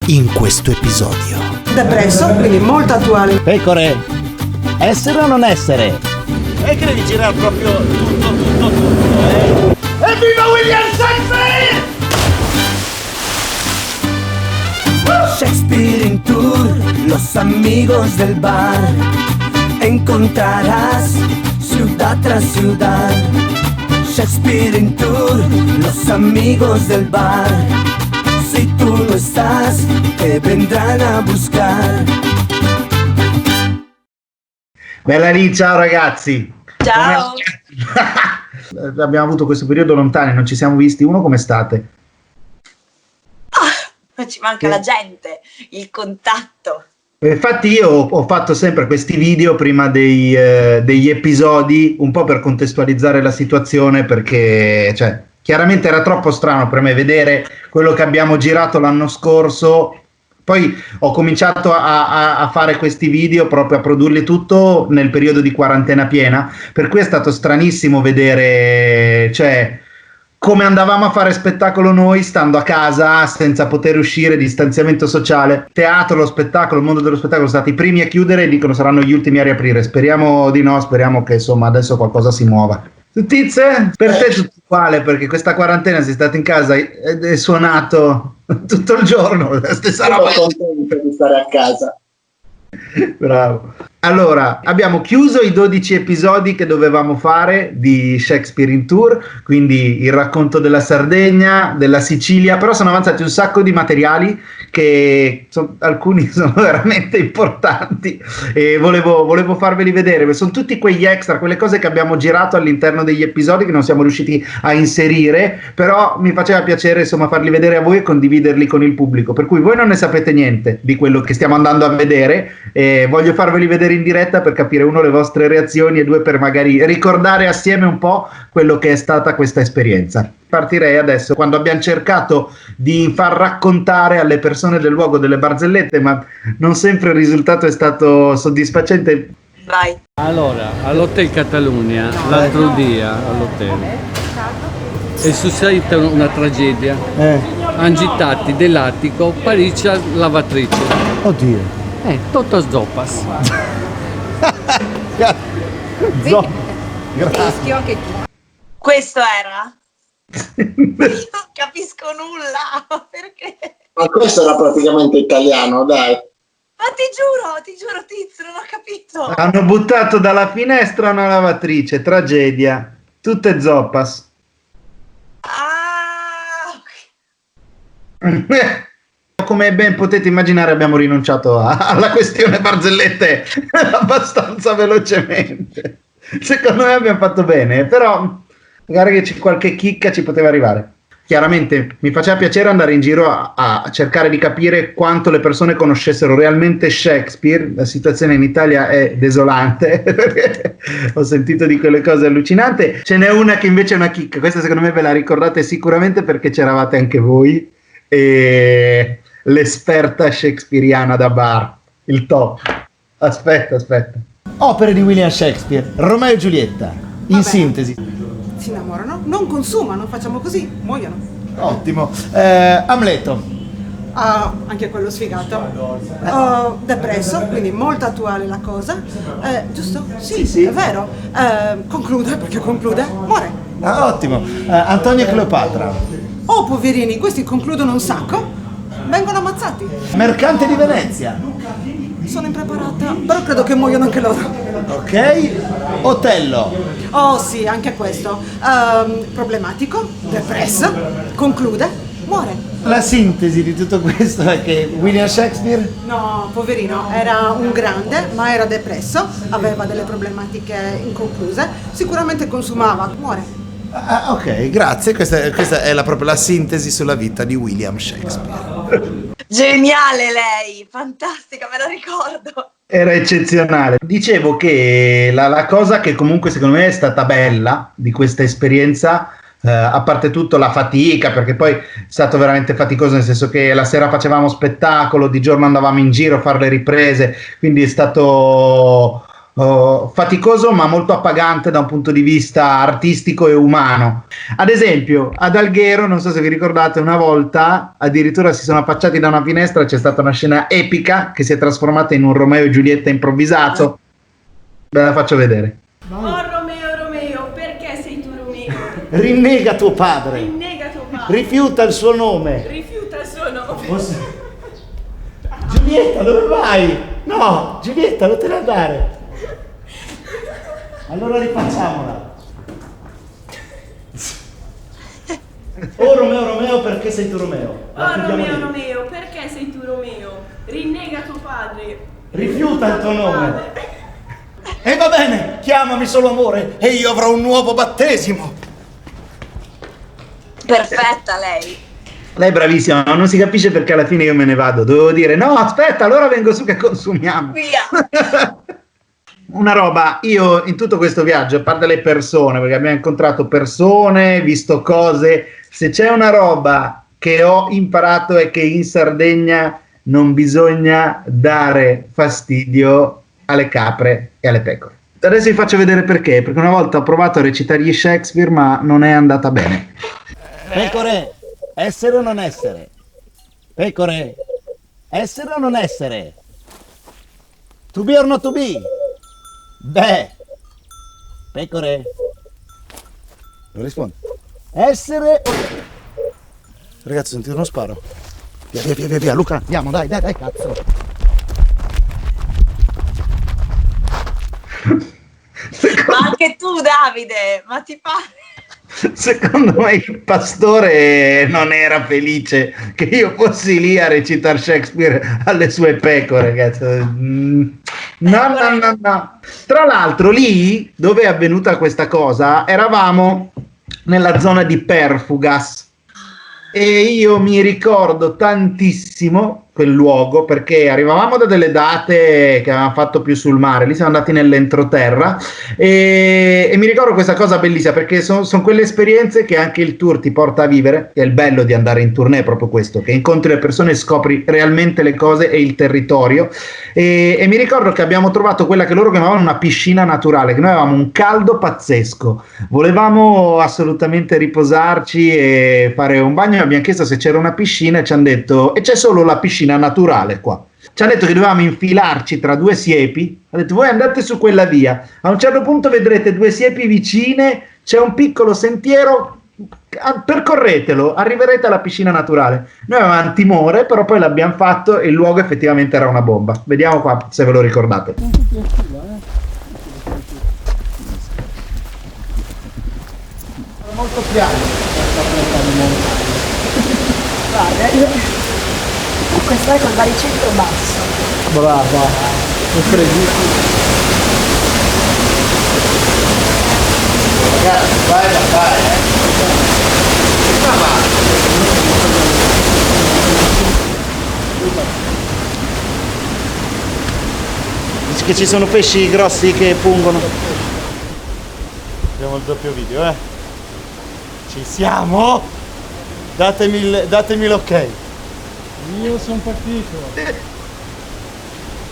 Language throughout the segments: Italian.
in questo episodio. Depresso, quindi molto attuale. Pecore, essere o non essere? E che devi girare proprio tutto, Evviva William Shakespeare! Shakespeare in tour, los amigos del bar. Encontrarás ciudad tras ciudad. Shakespeare in tour, los amigos del bar. Si tú no estás, te vendrán a buscar. Bella lì, ciao ragazzi. Ciao. Abbiamo avuto questo periodo lontani, non ci siamo visti. Come state? Ci manca la gente, il contatto. Infatti io ho fatto sempre questi video prima degli episodi, un po' per contestualizzare la situazione, perché chiaramente era troppo strano per me vedere quello che abbiamo girato l'anno scorso. Poi ho cominciato a fare questi video, proprio a produrli tutto nel periodo di quarantena piena, per cui è stato stranissimo vedere, come andavamo a fare spettacolo noi stando a casa senza poter uscire, distanziamento sociale. Teatro, lo spettacolo, il mondo dello spettacolo sono stati i primi a chiudere e dicono saranno gli ultimi a riaprire. Speriamo di no, speriamo che insomma adesso qualcosa si muova. Tiz, per te è tutto uguale, perché questa quarantena sei stato in casa ed è suonato tutto il giorno la stessa roba. Sono contento di stare a casa. Bravo. Allora, abbiamo chiuso i 12 episodi che dovevamo fare di Shakespeare in Tour, quindi il racconto della Sardegna, della Sicilia, però sono avanzati un sacco di materiali che alcuni sono veramente importanti e volevo farveli vedere. Sono tutti quegli extra, quelle cose che abbiamo girato all'interno degli episodi che non siamo riusciti a inserire, però mi faceva piacere insomma farli vedere a voi e condividerli con il pubblico, per cui voi non ne sapete niente di quello che stiamo andando a vedere e voglio farveli vedere in diretta per capire, uno, le vostre reazioni e due, per magari ricordare assieme un po' quello che è stata questa esperienza. Partirei adesso, quando abbiamo cercato di far raccontare alle persone del luogo delle barzellette, ma non sempre il risultato è stato soddisfacente. Vai. Allora, all'Hotel Catalunya, l'altro dia all'hotel, è successa una tragedia. Hanno gettato dell'attico Pariccia lavatrice. Oddio. Tutto zoppas. Rischio anche tu. Questo era? Non capisco nulla. Perché? Ma questo era praticamente italiano, dai. Ma ti giuro, Tiz, non ho capito. Hanno buttato dalla finestra una lavatrice, tragedia, tutte zoppas. Ok. Come ben potete immaginare abbiamo rinunciato alla questione barzellette abbastanza velocemente. Secondo me abbiamo fatto bene, però magari che qualche chicca ci poteva arrivare. Chiaramente mi faceva piacere andare in giro a cercare di capire quanto le persone conoscessero realmente Shakespeare. La situazione in Italia è desolante, perché ho sentito di quelle cose allucinanti. Ce n'è una che invece è una chicca, questa secondo me ve la ricordate sicuramente perché c'eravate anche voi, e l'esperta shakespeariana da bar, il top. Aspetta. Opere di William Shakespeare, Romeo e Giulietta, in sintesi. Si innamorano, non consumano, facciamo così, muoiono. Ottimo. Amleto. Anche quello sfigato. Depresso, quindi molto attuale la cosa. Giusto? Sì, è vero. Conclude, perché conclude, muore. Ottimo. Antonio e Cleopatra. Oh, poverini, questi concludono un sacco, vengono ammazzati. Mercante di Venezia. Sono impreparata, però credo che muoiono anche loro. Ok. Otello. Oh sì, anche questo. Problematico, depresso, conclude, muore. La sintesi di tutto questo è che William Shakespeare... No, poverino, era un grande, ma era depresso, aveva delle problematiche inconcluse, sicuramente consumava, muore. Ok, grazie, questa è proprio la sintesi sulla vita di William Shakespeare. Geniale lei, fantastica, me la ricordo. Era eccezionale. Dicevo che la cosa che comunque secondo me è stata bella di questa esperienza, a parte tutto la fatica, perché poi è stato veramente faticoso, nel senso che la sera facevamo spettacolo, di giorno andavamo in giro a fare le riprese, quindi è stato faticoso ma molto appagante da un punto di vista artistico e umano. Ad esempio, ad Alghero, non so se vi ricordate, una volta addirittura si sono affacciati da una finestra, c'è stata una scena epica che si è trasformata in un Romeo e Giulietta improvvisato. Ve la faccio vedere. Oh Romeo, Romeo, perché sei tu Romeo? Rinnega tuo padre. Rinnega tuo padre. Rifiuta il suo nome. Rifiuta il suo nome. Giulietta, dove vai? No, Giulietta, non te ne andare. Allora rifacciamola. Oh Romeo, Romeo, perché sei tu Romeo? Oh Romeo, Romeo, perché sei tu Romeo? Rinnega tuo padre. Rifiuta il tuo nome. E va bene, chiamami solo amore e io avrò un nuovo battesimo. Perfetta lei. Lei è bravissima, ma non si capisce perché alla fine io me ne vado. Dovevo dire, no, aspetta, allora vengo su che consumiamo. Via. Una roba, io in tutto questo viaggio, a parte le persone, perché abbiamo incontrato persone, visto cose, se c'è una roba che ho imparato è che in Sardegna non bisogna dare fastidio alle capre e alle pecore. Adesso vi faccio vedere perché una volta ho provato a recitare gli Shakespeare ma non è andata bene. Pecore, essere o non essere? Pecore, essere o non essere? To be or not to be? Beh, pecore, non rispondo. Essere o... Ragazzi, sentite uno sparo. Via, Luca, andiamo, dai, cazzo. Ma anche tu Davide, ma ti pare? Secondo me il pastore non era felice che io fossi lì a recitare Shakespeare alle sue pecore, cazzo. No. Tra l'altro lì dove è avvenuta questa cosa eravamo nella zona di Perfugas e io mi ricordo tantissimo quel luogo perché arrivavamo da delle date che avevamo fatto più sul mare, lì siamo andati nell'entroterra e mi ricordo questa cosa bellissima perché sono quelle esperienze che anche il tour ti porta a vivere, che è il bello di andare in tournée, è proprio questo, che incontri le persone e scopri realmente le cose e il territorio e mi ricordo che abbiamo trovato quella che loro chiamavano una piscina naturale, che noi avevamo un caldo pazzesco, volevamo assolutamente riposarci e fare un bagno, abbiamo chiesto se c'era una piscina e ci hanno detto e c'è solo la piscina naturale qua. Ci hanno detto che dovevamo infilarci tra due siepi, ha detto voi andate su quella via, a un certo punto vedrete due siepi vicine, c'è un piccolo sentiero, percorretelo, arriverete alla piscina naturale. Noi avevamo timore, però poi l'abbiamo fatto e il luogo effettivamente era una bomba. Vediamo qua se ve lo ricordate. Molto piano. Questo è col baricentro basso. Brava, Ragazzi, vai da fare, Dici che ci sono pesci grossi che pungono. Abbiamo il doppio video, Ci siamo? Datemi l'ok. Io sono partito.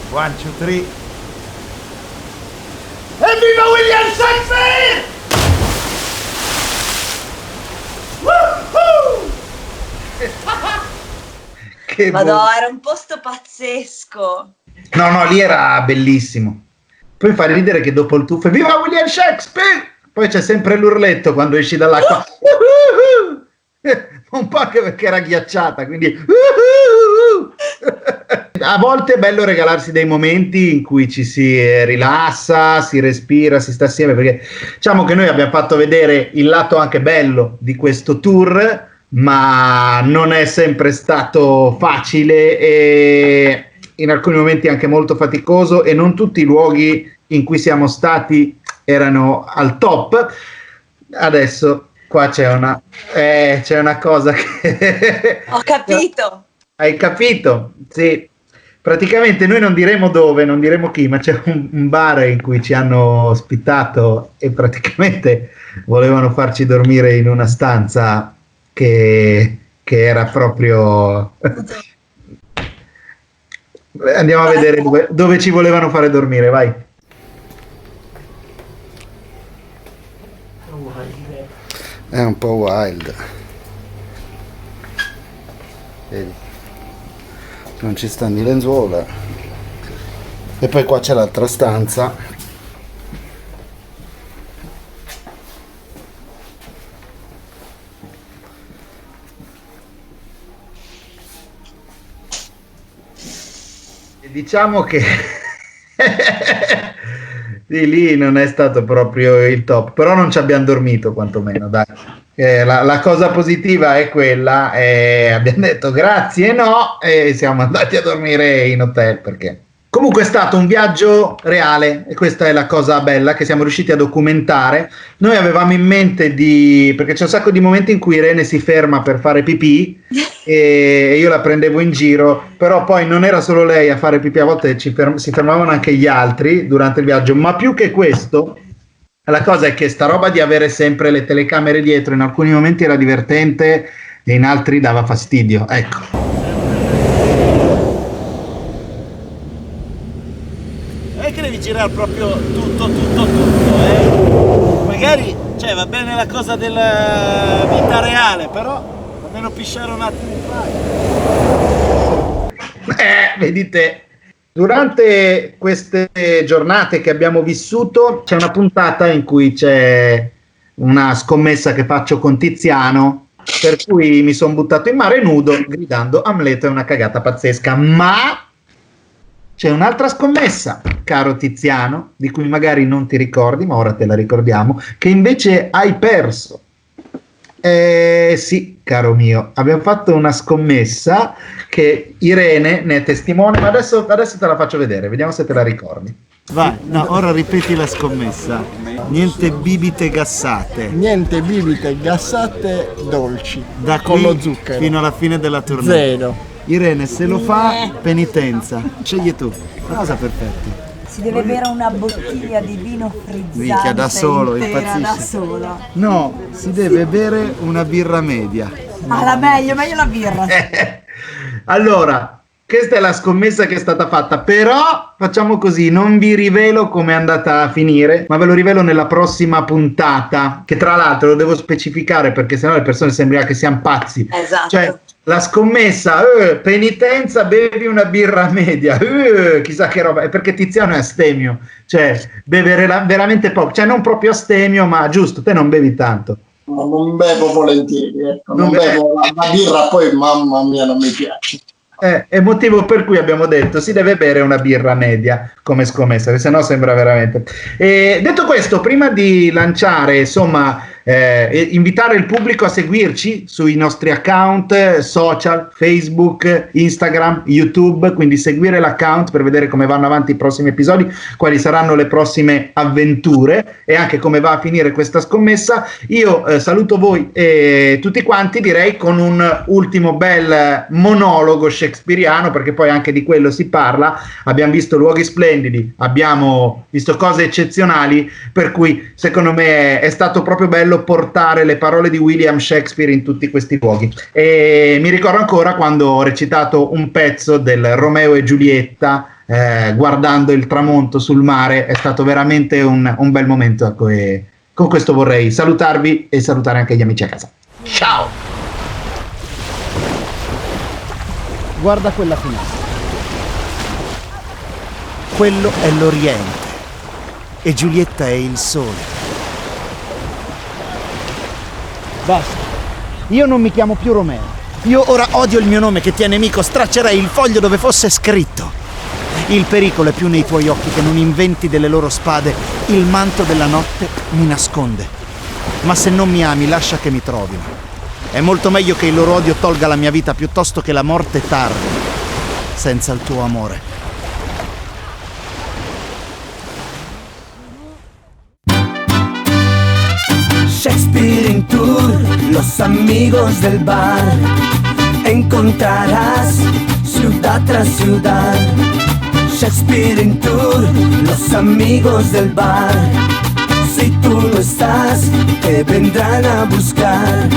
1, 2, 3. Evviva William Shakespeare! Che Madonna, era un posto pazzesco. No, lì era bellissimo. Poi fa ridere che dopo il tuffo viva William Shakespeare! Poi c'è sempre l'urletto quando esci dall'acqua. Un po' anche perché era ghiacciata, quindi a volte è bello regalarsi dei momenti in cui ci si rilassa, si respira, si sta assieme, perché diciamo che noi abbiamo fatto vedere il lato anche bello di questo tour, ma non è sempre stato facile e in alcuni momenti anche molto faticoso e non tutti i luoghi in cui siamo stati erano al top. Adesso qua c'è una cosa che... Ho capito. Hai capito? Sì. Praticamente noi non diremo dove, non diremo chi, ma c'è un bar in cui ci hanno ospitato e praticamente volevano farci dormire in una stanza che era proprio... Andiamo a vedere dove ci volevano fare dormire, vai. È un po' wild. Vedi? Non ci stanno di lenzuola. E poi qua c'è l'altra stanza. E diciamo che di lì non è stato proprio il top, però non ci abbiamo dormito quantomeno, dai. La cosa positiva è quella, abbiamo detto grazie e no, e siamo andati a dormire in hotel, perché comunque è stato un viaggio reale, e questa è la cosa bella che siamo riusciti a documentare. Noi avevamo in mente perché c'è un sacco di momenti in cui Irene si ferma per fare pipì e io la prendevo in giro, però poi non era solo lei a fare pipì, a volte si fermavano anche gli altri durante il viaggio, ma più che questo la cosa è che sta roba di avere sempre le telecamere dietro in alcuni momenti era divertente e in altri dava fastidio, ecco. Che devi girare proprio tutto, magari, cioè, va bene la cosa della vita reale, però almeno pisciare un attimo in praia. Vedi te. Durante queste giornate che abbiamo vissuto c'è una puntata in cui c'è una scommessa che faccio con Tiziano, per cui mi sono buttato in mare nudo gridando Amleto è una cagata pazzesca, ma c'è un'altra scommessa, caro Tiziano, di cui magari non ti ricordi, ma ora te la ricordiamo, che invece hai perso. Sì, caro mio, abbiamo fatto una scommessa che Irene ne è testimone, ma adesso te la faccio vedere, vediamo se te la ricordi. Vai, no, ora ripeti la scommessa. Niente bibite gassate. Niente bibite gassate dolci. Da con qui lo zucchero. fino alla fine della tournée. 0. Irene, se lo fa, penitenza. Scegli tu. La cosa perfetta. Si deve bere una bottiglia di vino frizzante. Minchia, da solo, intera, da impazzisce. sola. No, si deve bere una birra media. Ah, la meglio la birra. Allora, questa è la scommessa che è stata fatta, però facciamo così, non vi rivelo come è andata a finire, ma ve lo rivelo nella prossima puntata, che tra l'altro lo devo specificare perché sennò le persone sembrano che siamo pazzi. Esatto. Cioè, la scommessa, penitenza, bevi una birra media, chissà che roba, è perché Tiziano è astemio, cioè beve veramente poco, cioè non proprio astemio, ma giusto, te non bevi tanto. No, non bevo volentieri, ecco. Non bevo la birra, poi mamma mia non mi piace. È motivo per cui abbiamo detto si deve bere una birra media come scommessa, perché sennò sembra veramente. Detto questo, prima di lanciare, insomma, invitare il pubblico a seguirci sui nostri account social, Facebook, Instagram, YouTube, quindi seguire l'account per vedere come vanno avanti i prossimi episodi, quali saranno le prossime avventure e anche come va a finire questa scommessa. Io saluto voi e tutti quanti, direi con un ultimo bel monologo shakespeariano, perché poi anche di quello si parla. Abbiamo visto luoghi splendidi, abbiamo visto cose eccezionali, per cui secondo me è stato proprio bello portare le parole di William Shakespeare in tutti questi luoghi. E mi ricordo ancora quando ho recitato un pezzo del Romeo e Giulietta guardando il tramonto sul mare. È stato veramente un bel momento, ecco, e con questo vorrei salutarvi e salutare anche gli amici a casa. Ciao! Guarda quella finestra. Quello è l'Oriente e Giulietta è il sole. Basta. Io non mi chiamo più Romeo. Io ora odio il mio nome che ti è nemico. Straccerei il foglio dove fosse scritto. Il pericolo è più nei tuoi occhi che non inventi delle loro spade. Il manto della notte mi nasconde. Ma se non mi ami, lascia che mi trovino. È molto meglio che il loro odio tolga la mia vita piuttosto che la morte tardi senza il tuo amore. Shakespeare in tour, los amigos del bar. Encontrarás ciudad tras ciudad. Shakespeare in tour, los amigos del bar. Si tú no estás, te vendrán a buscar.